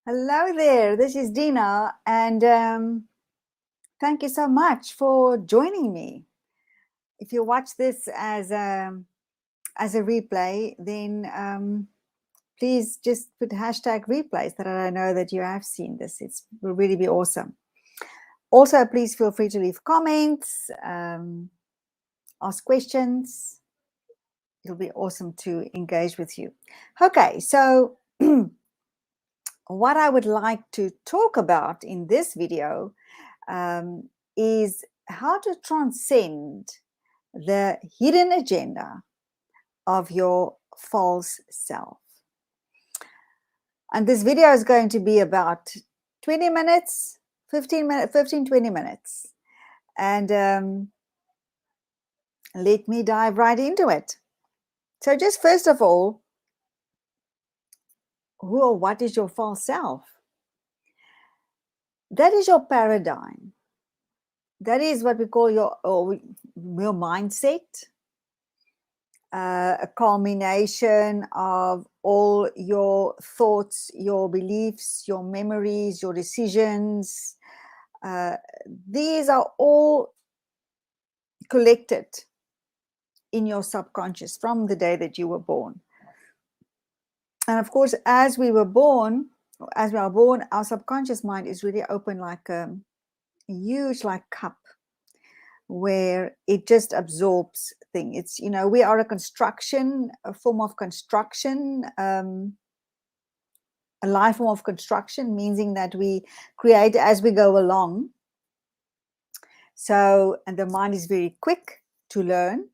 Hello there, this is Dina, and thank you so much for joining me. If you watch this as a replay, then please just put hashtag replays that I know that you have seen this. It will really be awesome. Also, please feel free to leave comments, ask questions. It'll be awesome to engage with you. Okay, so what I would like to talk about in this video is how to transcend the hidden agenda of your false self. And this video is going to be about 20 minutes, 15 minutes, 15, 20 minutes. And let me dive right into it. So just first of all, who or what is your false self? That is your paradigm. That is what we call your mindset, a culmination of all your thoughts, your beliefs, your memories, your decisions. These are all collected in your subconscious from the day that you were born. And of course, as we are born, our subconscious mind is really open like a huge cup where it just absorbs things. It's, we are a form of construction, a life form of construction, meaning that we create as we go along. So, and the mind is very quick to learn.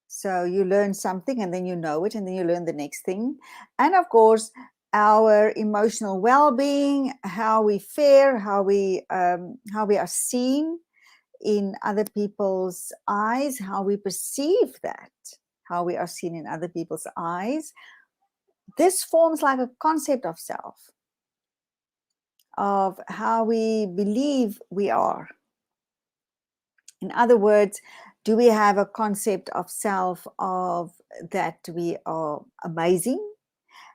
So you learn something and then you know it, and then you learn the next thing. And of course, our emotional well-being, how we fare, how we are seen in other people's eyes, how we perceive that, how we are seen in other people's eyes. This forms like a concept of self, of how we believe we are. In other words, do we have a concept of self of that we are amazing,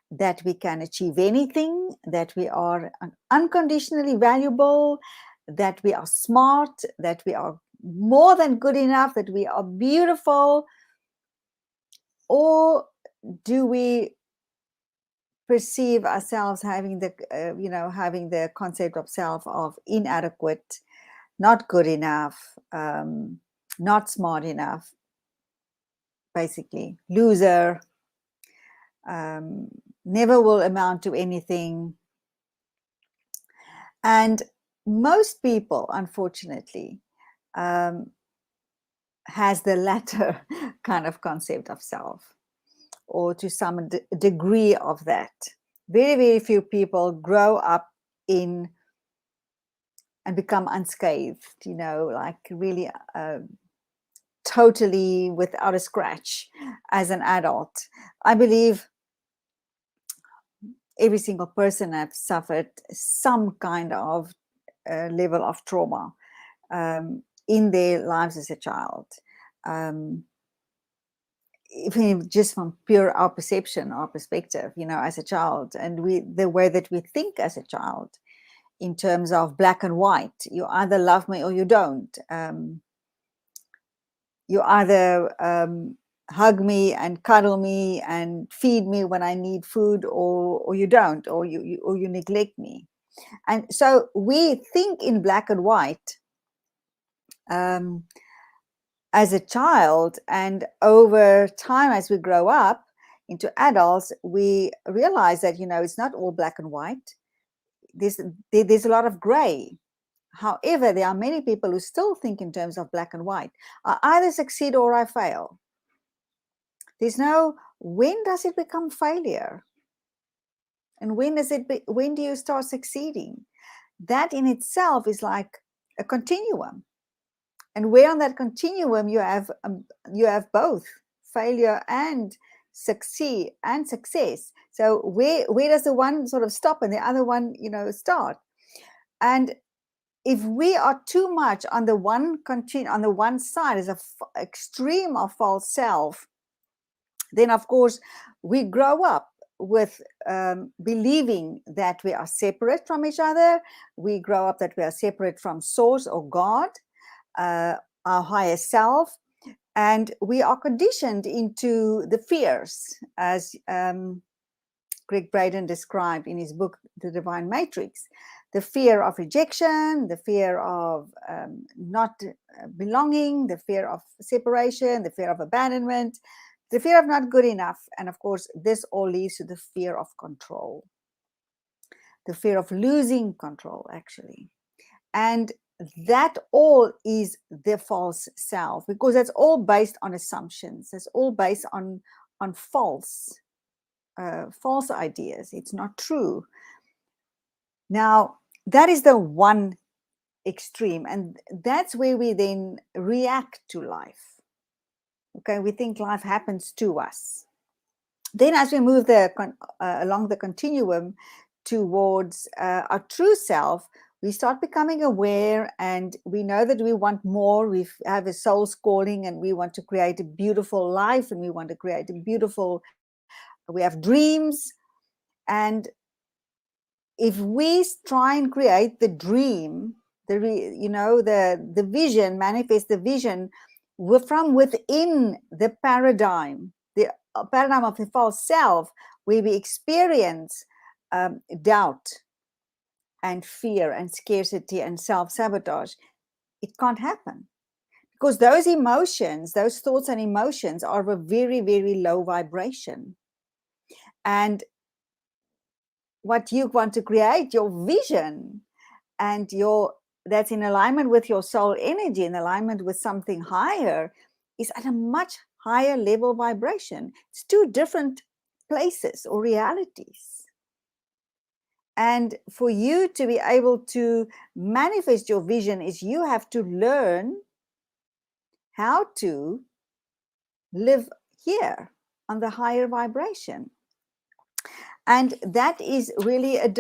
that we can achieve anything, that we are unconditionally valuable, that we are smart, that we are more than good enough, that we are beautiful? Or do we perceive ourselves having the concept of self of inadequate, not good enough, not smart enough, basically loser, never will amount to anything? And most people, unfortunately, has the latter kind of concept of self, or to some degree of that. Very, very few people grow up in and become unscathed, really totally without a scratch as an adult. I believe every single person has suffered some kind of level of trauma in their lives as a child. Even just from pure our perception, our perspective, as a child, and the way that we think as a child, in terms of black and white. You either love me or you don't. You either hug me and cuddle me and feed me when I need food, or you don't, or you neglect me. And so we think in black and white as a child, and over time, as we grow up into adults, we realize that it's not all black and white. There's a lot of gray. However, there are many people who still think in terms of black and white. I either succeed or I fail. There's no, when does it become failure? And when do you start succeeding? That in itself is like a continuum. And where on that continuum you have both failure and success. So where does the one sort of stop and the other one, start? And if we are too much on the one side as an extreme of false self, then of course we grow up with believing that we are separate from each other. We grow up that we are separate from Source or God, our higher self, and we are conditioned into the fears, as Greg Braden described in his book, The Divine Matrix. The fear of rejection, the fear of not belonging, the fear of separation, the fear of abandonment, the fear of not good enough. And of course, this all leads to the fear of control, the fear of losing control, actually. And that all is the false self, because that's all based on assumptions. It's all based on false ideas. It's not true. Now, that is the one extreme, and that's where we then react to life. Okay, we think life happens to us. Then, as we move along the continuum towards our true self, we start becoming aware, and we know that we want more. We have a soul's calling, and we want to create a beautiful life, and we want to create a beautiful. We have dreams, and if we try and create the dream, the vision, manifest the vision from within the paradigm of the false self, where we experience doubt and fear and scarcity and self-sabotage, it can't happen, because those emotions, those thoughts and emotions, are of a very, very low vibration. And what you want to create, your vision, and that's in alignment with your soul energy, in alignment with something higher, is at a much higher level vibration. It's two different places or realities. And for you to be able to manifest your vision, is you have to learn how to live here on the higher vibration. And that is really a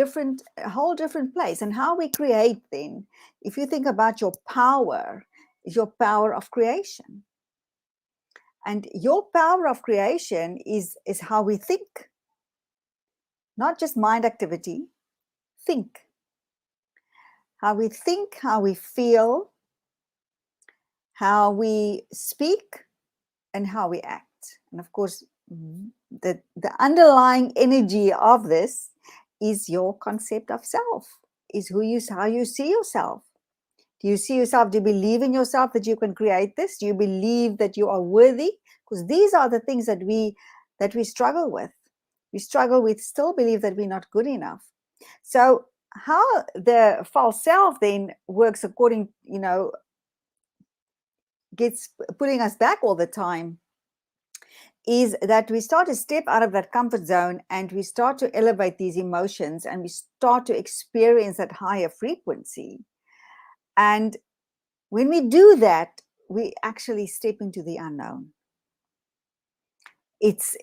whole different place. And how we create then, if you think about your power, is your power of creation. And your power of creation is how we think, not just mind activity, think. How we think, how we feel, how we speak, and how we act. And of course, the underlying energy of this is your concept of self, is how you see yourself. Do you see yourself? Do you believe in yourself that you can create this? Do you believe that you are worthy? Because these are the things that we struggle with. We struggle with still believe that we're not good enough. So how the false self then works according, gets putting us back all the time, is that we start to step out of that comfort zone, and we start to elevate these emotions, and we start to experience that higher frequency. And when we do that, we actually step into the unknown. It's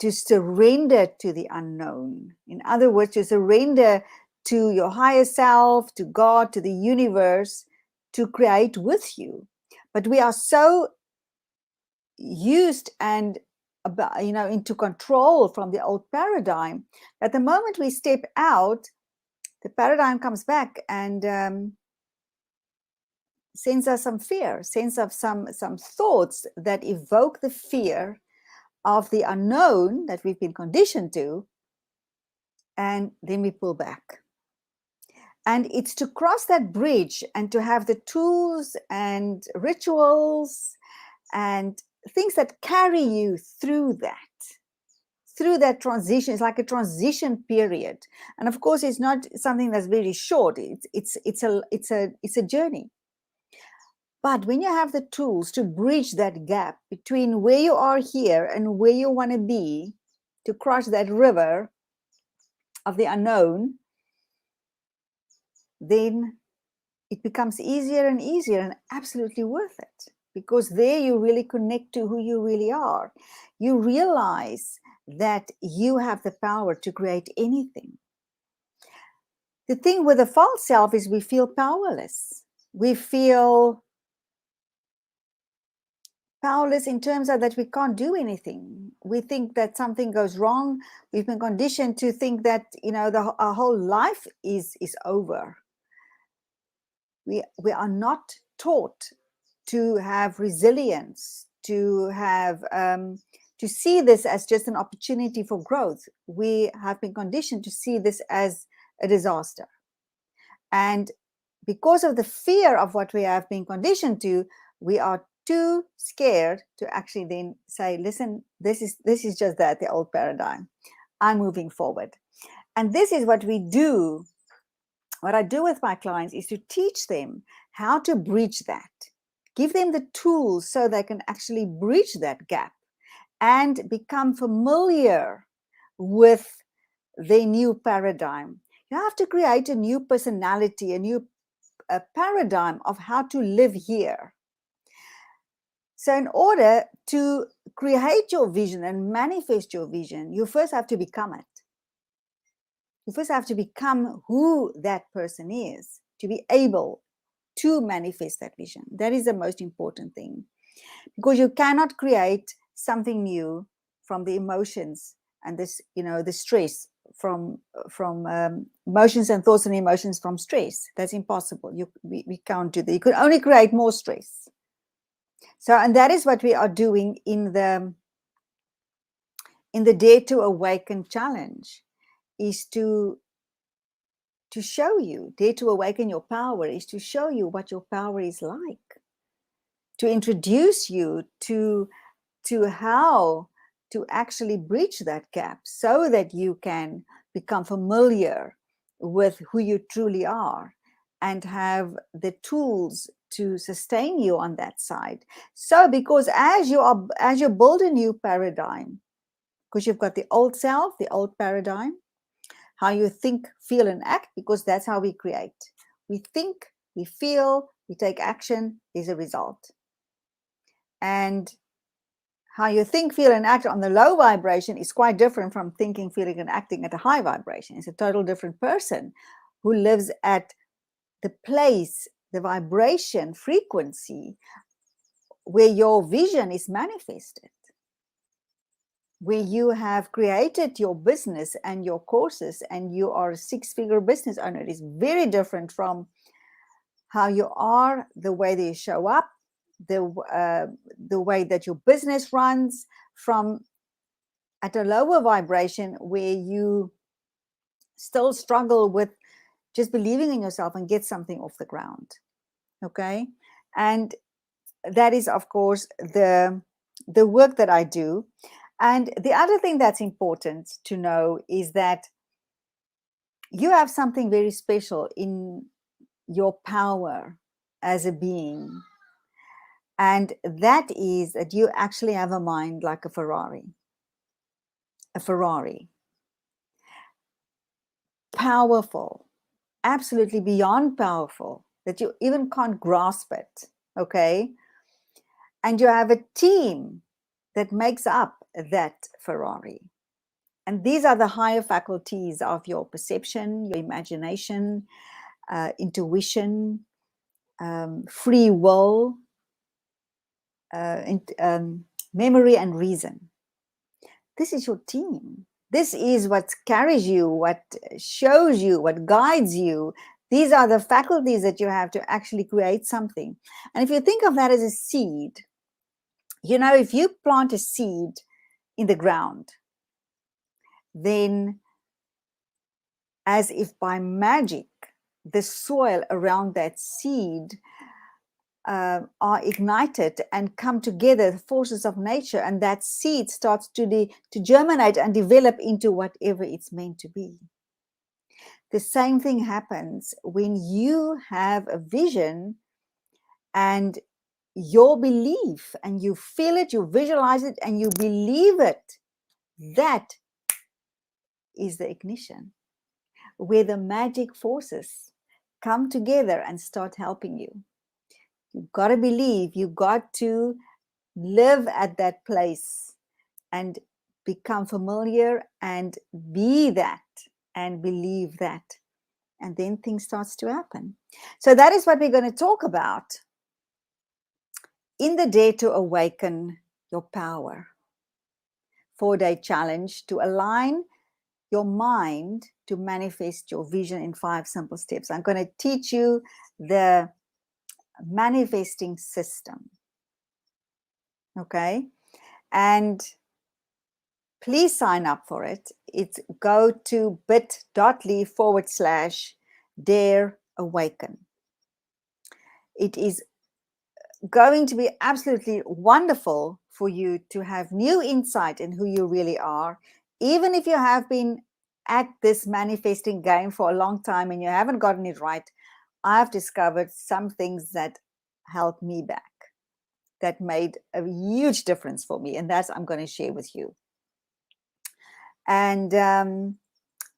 to surrender to the unknown. In other words, to surrender to your higher self, to God, to the universe, to create with you. But we are so used and into control from the old paradigm that the moment we step out, the paradigm comes back and sends us some fear, sends us some thoughts that evoke the fear of the unknown that we've been conditioned to, and then we pull back. And it's to cross that bridge and to have the tools and rituals and things that carry you through that transition. It's like a transition period. And of course, it's not something that's very short. It's a journey. But when you have the tools to bridge that gap between where you are here and where you want to be, to cross that river of the unknown, then it becomes easier and easier and absolutely worth it. Because there you really connect to who you really are. You realize that you have the power to create anything. The thing with the false self is we feel powerless. We feel Powerless in terms of that we can't do anything. We think that something goes wrong. We've been conditioned to think that, our whole life is over. We are not taught to have resilience, to have to see this as just an opportunity for growth. We have been conditioned to see this as a disaster. And because of the fear of what we have been conditioned to, we are too scared to actually then say, listen, this is just that, the old paradigm. I'm moving forward. And this is what we do. What I do with my clients is to teach them how to bridge that, give them the tools so they can actually bridge that gap and become familiar with their new paradigm. You have to create a new personality, a new paradigm of how to live here. So in order to create your vision and manifest your vision, you first have to become it. You first have to become who that person is to be able to manifest that vision. That is the most important thing, because you cannot create something new from the emotions and this, the stress from emotions and thoughts and emotions from stress. That's impossible. We can't do that. You could only create more stress. So, and that is what we are doing in the Dare to Awaken challenge, is to show you. Dare to Awaken Your Power is to show you what your power is like, to introduce you to how to actually bridge that gap so that you can become familiar with who you truly are and have the tools to sustain you on that side. So because as you build a new paradigm, because you've got the old self, the old paradigm, how you think, feel, and act, because that's how we create. We think, we feel, we take action, is a result. And how you think, feel, and act on the low vibration is quite different from thinking, feeling, and acting at a high vibration. It's a total different person who lives at the place, the vibration, frequency where your vision is manifested, where you have created your business and your courses and you are a six-figure business owner. It is very different from how you are, the way that you show up, the way that your business runs, from at a lower vibration where you still struggle with just believing in yourself and get something off the ground. Okay. And that is, of course, the work that I do. And the other thing that's important to know is that you have something very special in your power as a being. And that is that you actually have a mind like a Ferrari. A Ferrari. Powerful. Absolutely beyond powerful, that you even can't grasp it. Okay. And you have a team that makes up that Ferrari. And these are the higher faculties of your perception, your imagination, intuition, free will, memory, and reason. This is your team. This is what carries you, what shows you, what guides you. These are the faculties that you have to actually create something. And if you think of that as a seed, if you plant a seed in the ground, then as if by magic, the soil around that seed are ignited and come together, the forces of nature, and that seed starts to germinate and develop into whatever it's meant to be. The same thing happens when you have a vision and your belief, and you feel it, you visualize it, and you believe it. That is the ignition, where the magic forces come together and start helping you. You've got to believe, you've got to live at that place and become familiar and be that and believe that. And then things starts to happen. So that is what we're going to talk about in the Dare to Awaken Your Power 4-day challenge to align your mind to manifest your vision in 5 simple steps. I'm going to teach you the manifesting system. Okay? And please sign up for it. It's go to bit.ly/Dare Awaken. It is going to be absolutely wonderful for you to have new insight in who you really are. Even if you have been at this manifesting game for a long time and you haven't gotten it right, I've discovered some things that held me back, that made a huge difference for me. And that's I'm going to share with you. And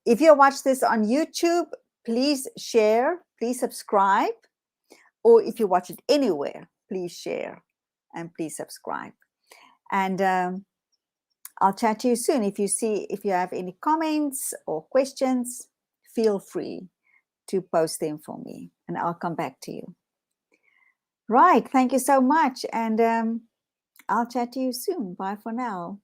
if you watch this on YouTube, please share, please subscribe. Or if you watch it anywhere, please share and please subscribe. And I'll chat to you soon. If you have any comments or questions, feel free to post them for me and I'll come back to you. Right. Thank you so much. And I'll chat to you soon. Bye for now.